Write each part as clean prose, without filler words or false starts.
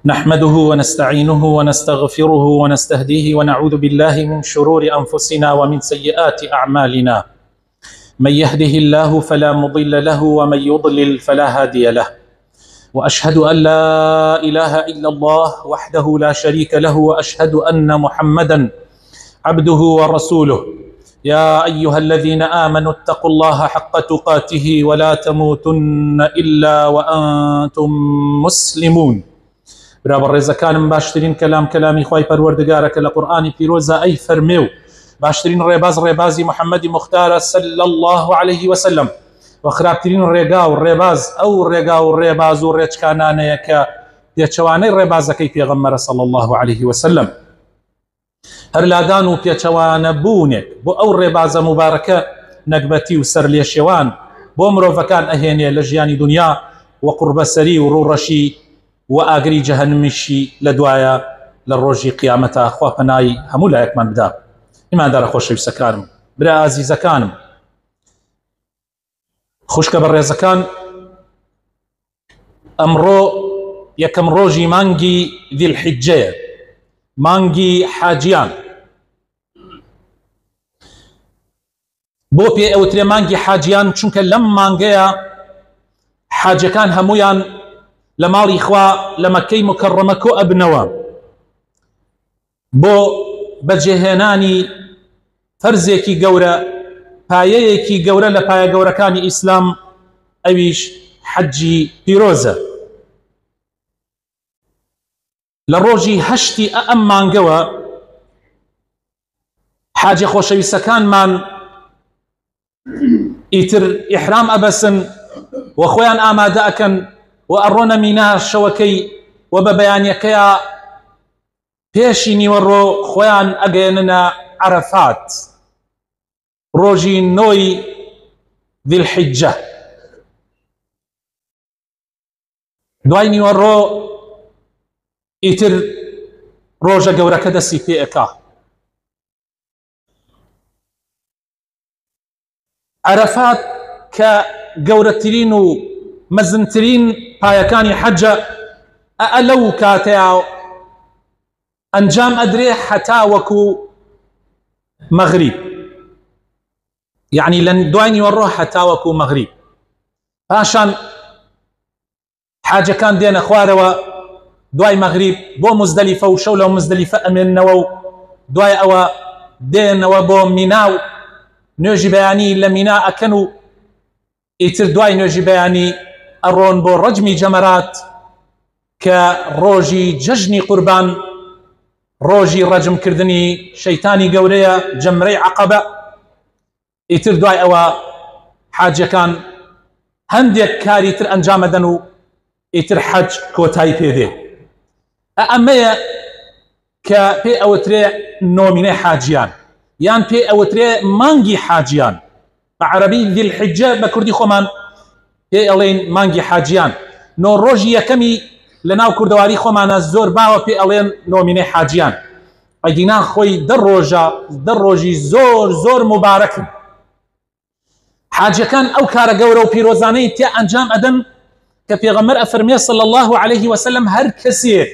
نحمده ونستعينه ونستغفره ونستهديه ونعوذ بالله من شرور أنفسنا ومن سيئات أعمالنا. من يهده الله فلا مضل له ومن يضلل فلا هادي له، وأشهد أن لا إله إلا الله وحده لا شريك له، وأشهد أن محمدا عبده ورسوله. يا أيها الذين آمنوا اتقوا الله حق تقاته ولا تموتن إلا وأنتم مسلمون. برابر رزقان باشترين كلامي خواهي پروردگارك لقرآن پیروزا أي فرميو باشترين ريباز محمد مختار صلى الله عليه وسلم، وخرابترين ريباز أو ريباز وريچكانانيا كا بيچواني ريبازكي پیغمبر صلى الله عليه وسلم. هر لادانو پیچوان بونك بو أو ريباز مباركة نقبتي وسر ليشيوان بو مروفكان أهيني لجياني دنيا وقرب سري ورورشي وآقري جهنمشي لدوايا للروجي قيامتا. خوا پناي همو لا يكمن بدا. إما دار خوشي سكانم برا عزيزة كانم خوشك بالرزكان. أمرو يكم روجي مانجي ذي الحجة، مانجي حاجيان بو بي اوتري مانجي حاجيان چونك لم مانجيا حاجة كان همويان لمالي إخوة لمكي مكرمة كو أبنوا بو بجهناني فرزيكي قورة بايكي قورة لبايا قورة كاني إسلام أويش حجي بيروزة لروجي هشتي أمان قوة حاجة خوشوي سكان من إتر إحرام أبسن وخويان آمادأكن وأرونا مينا شوكي وببيانيكيا بيشيني ورو خويان أجيننا عرفات روجي نوي ذي الحجة دوايني ورو إتر روجا قورا كدسي في إكا عرفات كقورترين مزنترين بايكاني حجة ألو كاتيا أنجام أدري حتى وكو مغرب، يعني لن دويني وروح حتى وكو مغرب. عشان حاجة كان دينا خواروا دواي مغرب بو مزدلفة وشولة مزدلفة أمن نوو دواي أوا دين وبو مناو نوجي بياني لمناء كانوا إتر دواي نوجي بياني أرون بو رجمي جمرات كروجي ججني قربان روجي رجم كردني شيطاني قورية جمري عقبة. إتر دواي أوا حاجة كان هنديك كاري تر أنجام دنو إتر حج كوتاي بيدي أمي كبي أوتري نوميني حاجيان يان بي أوتري مانجي حاجيان بعربي ذي الحجة بكردي خومان بي ألين مانجي حاجيان نو روجي يكمي لناو كردواري خومانا زور باو بي ألين نوميني حاجيان أيدينا خوي در روجي زور مبارك حاجة كان أو كار قورو بيروزاني تي أنجام أدن كبيغمر أفرمي صلى الله عليه وسلم هر كسي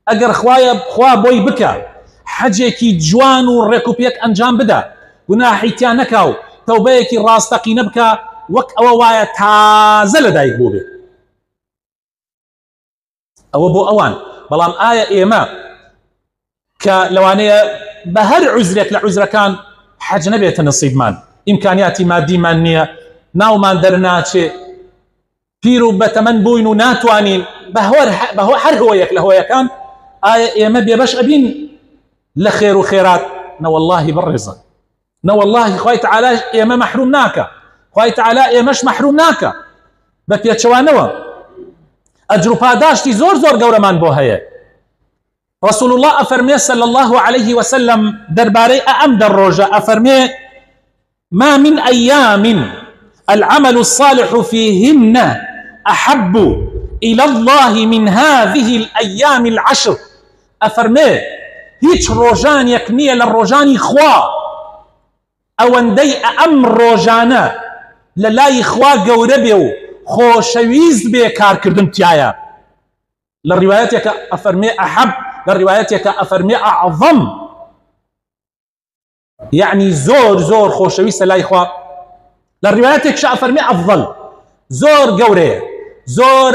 أجر خوا بوي بكا حجيكي جوان وريكوبيك أنجام بدا قناحي تيانكاو توبيكي راستقي نبكا وك أوايا تازل دايك بوبي أو بو أوان بلام آية إيما كلوانية بهر عزرك لعزر كان حج نبيت نصيب مان إمكانياتي مادي مانية ناو مان درناتي بيرو بتمن بوينو ناتوانين بهو حر هويك لهويا كان آية إيما بيباش أبين لخير وخيرات نا والله بالرزق نا والله خوي تعالى إيما محرومناك خوي تعالى إيماش محرومناك بتيتشوانوا أجرو باداشتي زور قورمان بوهية. رسول الله أفرمي صلى الله عليه وسلم درباري أم دروجة أفرمي ما من أيام العمل الصالح فيهن أحب إلى الله من هذه الأيام العشر. أفرمي هيج روجان يكنية للروجان خوا أوندي أم روجانا للاي خوا قوربيو خوشويز بي كار كردن تيايا للرواياتك أفرمي أحب، للرواياتك أفرمي أعظم، يعني زور زور خوشويست لا إخوة. للرواياتك شا أفرمي أفضل، زور قوري، زور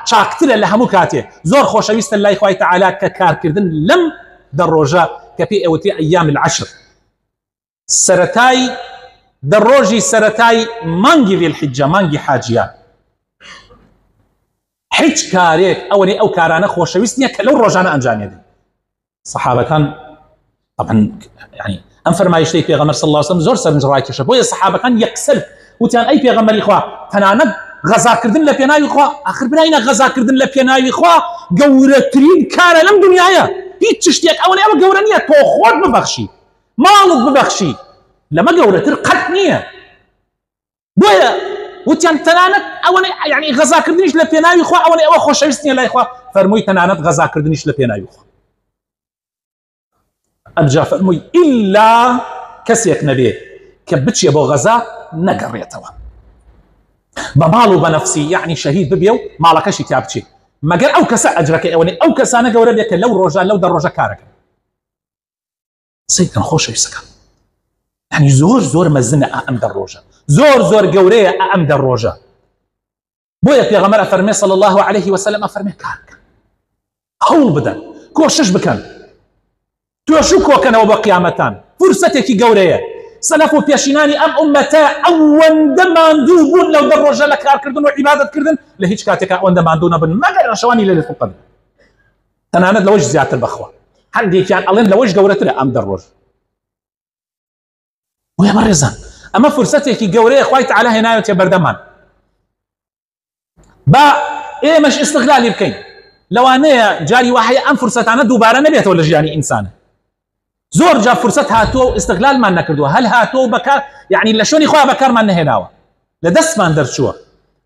چاکتر لە هەموو کاتێ، زۆر خۆشەویستە لای خوای تەعالا کە کارکردن لەم دەڕۆژە کە پێی ئەوتی ئەیام العشر، سەرەتای دەڕۆژی سەرەتای مانگی ذی الحجە، مانگی حاجیان. هیچ کارێک ئەوەی ئەو کارانە خۆشەویست نییە کە لەو ڕۆژانە ئەنجامێدن. سەحابەکان طبعا يعني ئەم فەرمایشتەی پێغەمبەر صلی الله علیه وسلم زۆر سەرنجڕاکێشە، بۆیە سەحابەکان یەکسەر وتیان ئەی پێغەمبەری خوا تەنانەت غەزاکردن لە پێناوی خوا، ئاخر براینە غەزاکردن لە پێناوی خوا گەورەترین کارە لەم دنیایە، هیچ شتێک ئەوەی ئەوە گەورە نییە، تۆ خۆت ببەخشی، ماڵت ببەخشی، لەمە گەورەتر قەت نییە. بۆیە وتیان تەنانەت ئەوەی یعنی غەزاکردنیش لە پێناوی خوا ئەوەی ئەوە خۆشەویست نییە لای خوا، فەرمووی تەنانەت غەزاکردنیش لە پێناوی خوا. ئەجا فەرمووی ئیلا کەسێک نەبێ کە بچێ بۆ غەزا نەگەڕێتەوە بە ماڵ و بە نەفسی، یعنی شەهید ببێ و ماڵەکەشی تیا بچێ، مەگەر ئەو کەسە ئەجرەکەی ئەوەی ئەو کەسانە گەورە بێت کە لەو ڕۆژە لەو دەڕۆژە کارەکەن. سەیکەن خۆشەویستەکان، یعنی زۆر زۆر مەزنە ئەم دەڕۆژە، زۆر زۆر گەورەیە ئەم دەڕۆژە. بۆیە پێغەمبەر ئەفەرمێ صلی الله علیه وسلم ئەفەرمێ کارکە، هەوڵ بدەن، کۆشش بکەن، توێش و کۆکەنەوە بە قیامەتان، فرسەتێکی گەورەیە. سەلەف و پێشینانی ئەم ئومەتە ئەوەندە ماندوو بوون لەو دەڕۆژە لە کارکردن و عیبادەتکردن، لە هیچ کاتێکا ئەوەندە ماندوو نەبن مەگەر لە شەوانی لەیلەتول قەدر، تەنانەت لەوەش زیاتر بەخوا، هەندێکیان ئەڵێن لەوەش گەورەترە ئەم دەڕۆژ. وێ بەڕێزان ئەمە فرسەتێکی گەورەیە خوای تەعالا هێنایەتێ بەردەمان، با ئێمەش ئیستیغلالی بکەین. لەوانەیە جاری وهەیە ئەم فرسەتانە دووبارە نەبێتەوە لە ژیانی ئینسانە، زۆر جا فرسەت هاتووە و ئیستیغلالمان نەکردووە، هەل هاتووە بەکار یعنی لە شوێنی خۆیان بەکارمان نەهێناوە، لە دەستمان دەرچووە.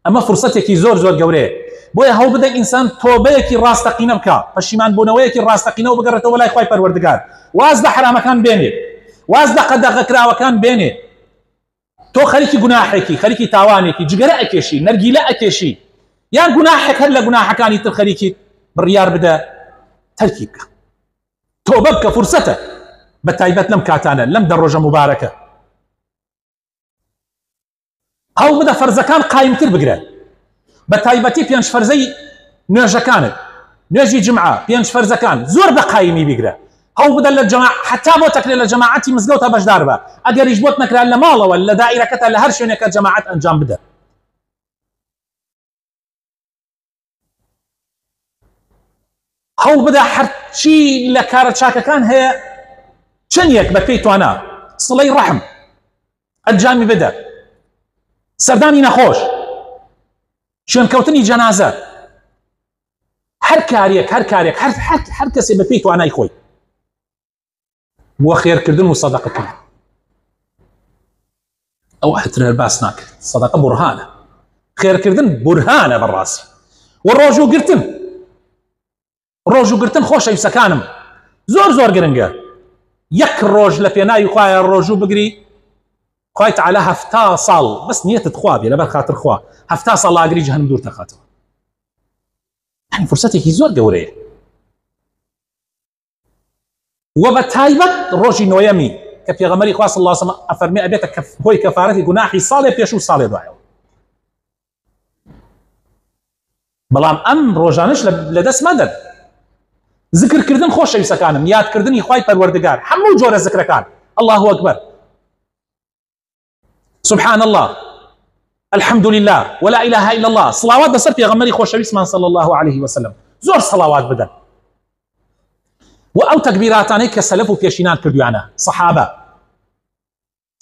ئەمە فرسەتێکی زۆر زۆر گەورەیە، بۆیە هەوڵ بدە ئینسان تۆبەیەکی ڕاستەقینە بکە، پەشیمان بوونەوەیەکی ڕاستەقینەوە بگەڕێتەوە لای خوای پەروەردگار، واز لە حرامەکان بێنێ، واز لە قەدەغەکراوەکان بێنێ. تۆ خەریکی گوناحێکی، خەریکی تاوانێکی، جگەرە ئەکێشی، نەرگیلە ئەکێشی، یان گوناحێک هەر لە گوناحەکانی تر خەریکی بڕیار بدە تەرکی بکە، تۆبە بکە، فرسەتە بە تایبەت لەم کاتانە لەم دەڕۆژە مبارەکە. هەوڵ بدە فەرزەکان قایمتر بگرە، بە تایبەتی پێنج فەرزەی نوێژەکانت، نوێژی جمعە پێنج فەرزەکان زۆر بە قایمی بیگرە، هەوڵ بدە لە حتا بۆ تەکرێت لە جەماعەتی مزگەوتە بەشدار بە، ئەگەریش بۆت نەکرا لە ماڵەوە لە دائیرەکەتە لە هەر شوێنێکە جەماعەت ئەنجام بدە. هەوڵ بدە هەرچی لە کارە چاکەکان هەیە چەندێک بە پێی توانە، سڵەی ڕەحم ئەنجامی بدە، سەردانی نەخۆش، شوێنکەوتنی جەنازە، هەر کارێک هەر کەسێ بە پێی توانای خۆی بۆ خێرکردن و سەدەقەکردن. ئەو هەترە باس ناکرد، سەدەقە بورهانە، خێرکردن بورهانە بەڕاستی. و ڕۆژوگرتن خۆشەویستەکانم زۆر زۆر گرنگە. یەک ڕۆژ لە پێناوی خوایە ڕۆژوو بگری، خوای تەعالا 70 ساڵ بەس نیەتت خوا بێ لەبەر خاتر خوا 70 ساڵ ئاگری جەهەنەم دوور دەخاتەوە. یعنی فرسەتێکی زۆر گەورەیە. و بە تایبەت ڕۆژی نۆیەمی کە پێغەمبەری خوا صلی الله علیه و سلم ئەفەرمێ ئەبێتە هۆی کەفارەتی گوناحی ساڵێ پێش و ساڵێ دوایەوە. بەڵام ئەم ڕۆژانش لە دەست مەدەن. ذکرکردن خۆشەویستەکانم، یادکردنی خوای پەروەردگار، هەموو جۆرە ذکرەکان، الله ئەکبەر، سبحان الله، الحمد لله، ولا إله إلا الله، صلوات بەسەر پێغەمبەری خۆشەویستمان صلی الله عليه وسلم، زۆر صلوات بدەن. و ئەو تەکبیراتانەی کە سەلەف و پێشینان کردویانە،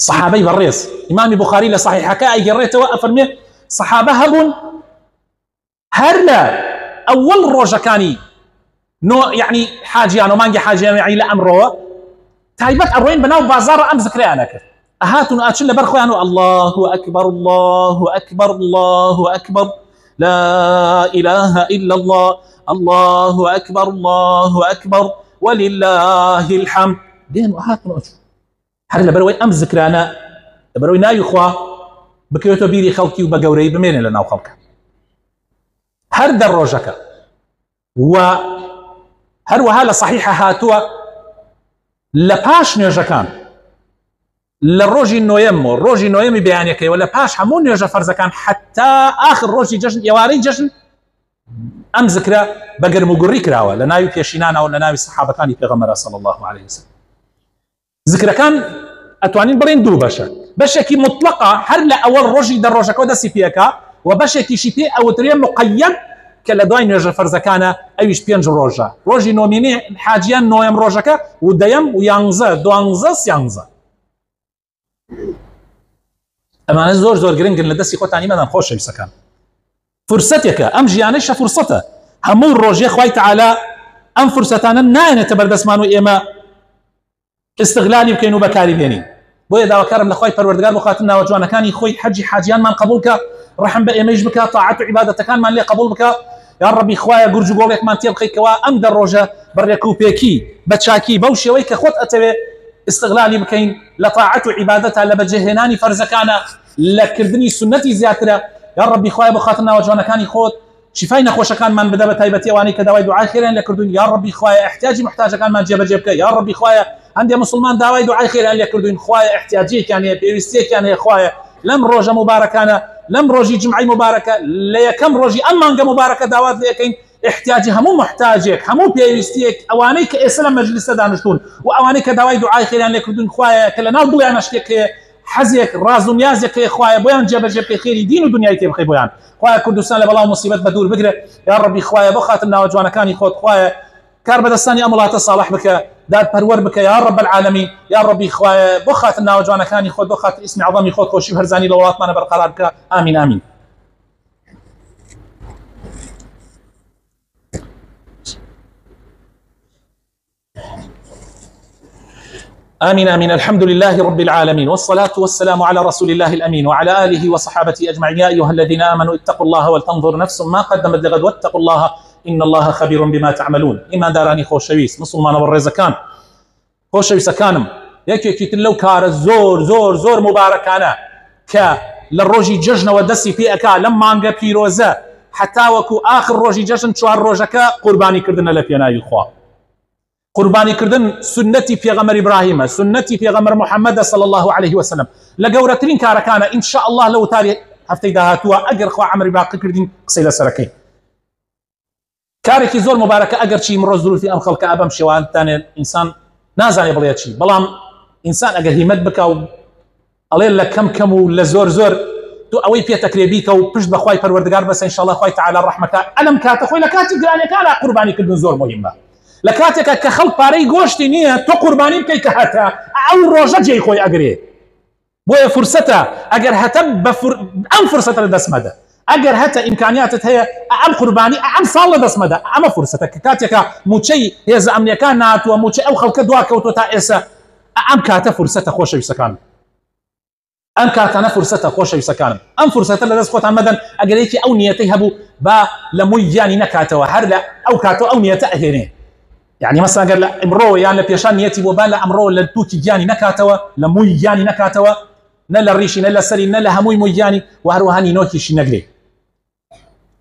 سەحابەی بەڕێز، ئیمامی بوخاری لە صحیحەکە ئەیگەڕێتەوە ئەفەرمێ سەحابە هەبوون هەر لە ئەوەڵ ڕۆژەکانی یعنی حاجیان و مانگی حاجیان یعنی لە ئەمڕۆوە تایبەت ئەڕۆین بەناو بازاڕە ئەم ذکرەیانە کرد، ئەهاتون ئاچن لەبەر خۆیان و الله ئەکبەر الله ئەکبەر الله ئەکبەر لا إله إلا الله الله أكبر الله أكبر ولله الحمد. دين وهاتون أچون هەر لەبەرەوەی ئەم ذکرانە لەبەرەوەی ناوی خوا بکەوێتە بیری خەڵکی و بە گەورەی بمێنێ لە ناو خەڵکە. هەر دەڕۆژەکە و هەروەها لە صحیحە هاتووە لە پاش نوێژەکان لە ڕۆژی نۆیەم و ڕۆژی نۆیەمی بەیانەکەیەوە لە پاش هەموو نوێژە فەرزەکان حتا آخر ڕۆژی جەژن ئێوارەی جەژن ئەم زکرە بە گەرموگوڕی کراوە لە ناوی پێشینانەوە لە ناوی سەحابەکانی پێغەمبەر صلی الله عليه وسلم. زکرەکان ئەتوانین بڵێن دوو بەشە، بەشێکی مطلقە هەر لە ئەوەڵ ڕۆژی دەڕۆژەکەەوە دەستی پێەکە و بەشێکیشی پێ ئەوترێ مقەیەد کە لە دوای نوێژە فەرزەکانە ئەویش 5 ڕۆژە، ڕۆژی نۆمینێ حاجیان نۆیەم ڕۆژەکە و دەیەم و 11 12 13. ئەمانە زۆر گرنگن لە دەستی خۆتانی مەدەن خۆشەویستەکان. فرسەتێکە ئەم ژیانەیشە فرسەتە، هەموو ڕۆژێ خوای تەعالا ئەم فرسەتانە نایەنێتە بەردەستمان و ئێمە استغلالی بکەین و بەکاری بێنین. بۆیە داواکارم لە خوای پەروەردگار بۆ خاتن ناوە جوانەکانی خۆی حەجی حاجیانمان قبول بکە، ڕەحم بە ئێمەش بکە، تاعەت و عیبادەتەکانمان لێ قبول بکە. یا ڕەبی خوایە گورج و گۆڵێکمان تێ بخەیتەوە ئەم دەڕۆژە بەڕێک و پێکی بە چاکی بەو شێوەی کە خۆت ئەتەوێ استغلالی بکەین لە تاعەت و عیبادەتە، لە بەجێهێنانی فەرزەکانە، لە کردنی سنەتی زیاترە. یا ڕەبی خوایە بۆ خاتن ناوە جوانەکانی خۆت شیفای نەخۆشەکانمان بدە بە تایبەتی ئەوانەی کە داوای دوعای خێریان لێ کردوین. یا ڕەبی خوایە احتیاجی محتاجەکانمان جێبەجێ بکە. یا ڕەبی خوایە هەندێک مسلمان داوای دوعای خێریان لێ کردوین، خوایە احتیاجیەکیان هەیە، پێویستیەکیان هەیە، خوایە لەم ڕۆژە مبارەکانە، لەم ڕۆژی جمعەی مبارەکە، لە یەکەم ڕۆژی ئەم مانگە مبارەکە داوات لێ ئەکەین احتیاجی هەموو محتاجێک، هەموو پێویستیەک، ئەوانەی کە ئێستا لە مەجلیسە دانیشتون و ئەوانەی کە داوای دوعای خێریان لێ کردوین، خوایە کە لە ناو دڵیانە شتێک هەیە، حەزێک، ڕاز و نیازێک هەیە، خوایە بۆیان جێبەجێ بکەی، خێری دین و دنیای تێ بخەی بۆیان. خوایە کوردستان لە بەڵاو مصیبەت بە دوور بگرێ. یا ڕەبی خوایە بۆ خاتر ناوە جوانەکانی خۆت، خوایە کار بەدەستانی ئەم وڵاتە صالح بکە، دادپەروەر بکە یا رب العالمین. یا ربی خوایە بۆ خاتر ناوە جوانەکانی خۆت، بۆ خاتر ئیسمی عەظەمی خۆت خۆشی و هەرزانی لە وڵاتمانە بەرقەرار بکە. ئامین ئامین. آمين آمين. الحمد لله رب العالمين، والصلاة والسلام على رسول الله الأمين وعلى آله وصحابته أجمعين. يا أيها الذين آمنوا اتقوا الله ولتنظر نفس ما قدمت لغد واتقوا الله إن الله خبير بما تعملون. إما داراني خوشويس مسلمان والرزكان خوشويسكانم يكي لو كار زور مباركانا ك للروجي ججن ودسي في أكا لما انقى بيروزا حتى وكو آخر روجي ججن شوار روجكا قرباني كردنا لبينا يخوا، قرباني كردن سنتي في غمر إبراهيم، سنتي في غمر محمد صلى الله عليه وسلم. لقورترين كاركانا إن شاء الله لو تاري هفتي دهاتوا أجر خوا عمري باقي كردين قصيلة سركي كاركي زور مباركة أجر شيء من رزول في أم خلق أبم شوان تاني إنسان نازل يبغى شيء بلام إنسان أجر هيمت بكا الله لك كم ولا زور تو أوي في تكريبيك وبش بخواي پروردگار بس إن شاء الله خوي تعالى رحمته ألم كات خوي لكاتي قراني كان قرباني كردن زور مهمة لكاتك كخلق باري غوشتي نيه تو قرباني بكي كهتا أو روجا جاي خوي أجري بويا فرصته أجر هتب أم فرصة لدسمده أجر هتا إمكانيات هي أم قرباني أم صالة دسمده أم فرصتك كاتك موشي هي زعمني كانت وموشي أو خلق دواك وتتائسة أم كاتا فرصته خوش يسكان أم كاتنا فرصته خوش يسكان أم فرصته لدسخوت عمدا أجريتي أو نيتي هبو با لموياني نكاتا وهرلا أو كاتو أو نيته هيني يعني مثلا قال لا امرو يعني بيشان نيتي وبالا امرو للتوتي جاني نكاتوا لموي جاني نكاتوا نلا الريشي نلا سري نلا هموي موياني وهروهاني نوتي شي نقلي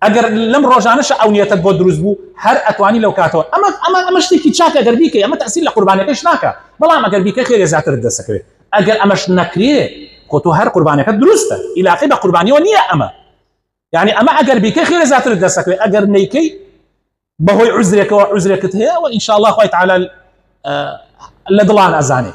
اگر لم رجعناش او نيتك بود دروزبو هر اتواني لو كاتوا اما شتيكي تشاكا اگر بيكي اما تاثير لقربانك ايش ناكا والله ما اگر بيكي خير زعتر الدسكري اگر امش نكري كوتو هر قربانك درسته الى قبه قرباني ونيه اما يعني اما اگر بيكي خير زعتر الدسكري اگر نيكي بهوي عذرك وعذرك هي وان شاء الله خوي تعالى لدلان ازاني